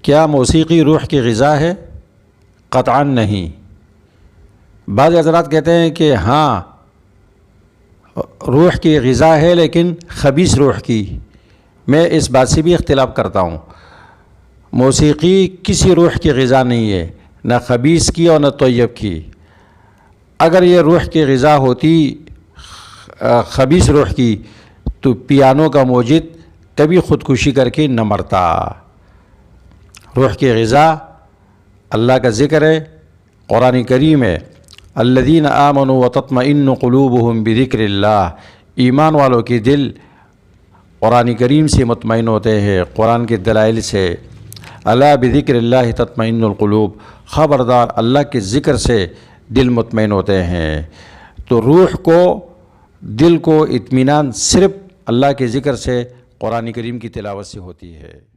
क्या मौसीकी रूह की ग़िज़ा है? क़त्अन नहीं। बाज़ हज़रात कहते हैं कि हाँ रूह की ग़िज़ा है, लेकिन ख़बीस रूह की। मैं इस बात से भी इख्तिलाफ़ करता हूँ। मौसीकी किसी रूह की ग़िज़ा नहीं है, न ख़बीस की और न तय्यब की। अगर ये रूह की ग़िज़ा होती ख़बीस रूह की तो पियानो का मौजिद कभी ख़ुदकुशी करके न मरता। रूह की ग़िज़ा अल्लाह का ज़िक्र है, कुरान करीम है, अल्लज़ीना आमनू व तत्मइन्नु क़ुलूबुहुम बिज़िक्रिल्लाह। ईमान वालों के दिल कुरान करीम से मुतमईन होते हैं, कुरान के दलाइल से। अला बिज़िक्रिल्लाह तत्मइन्नुल क़ुलूब, ख़बरदार अल्लाह के ज़िक्र से दिल मुतमईन होते हैं। तो रूह को, दिल को इत्मीनान सिर्फ़ अल्लाह के ज़िक्र से, कुरान करीम की तिलावत से होती है।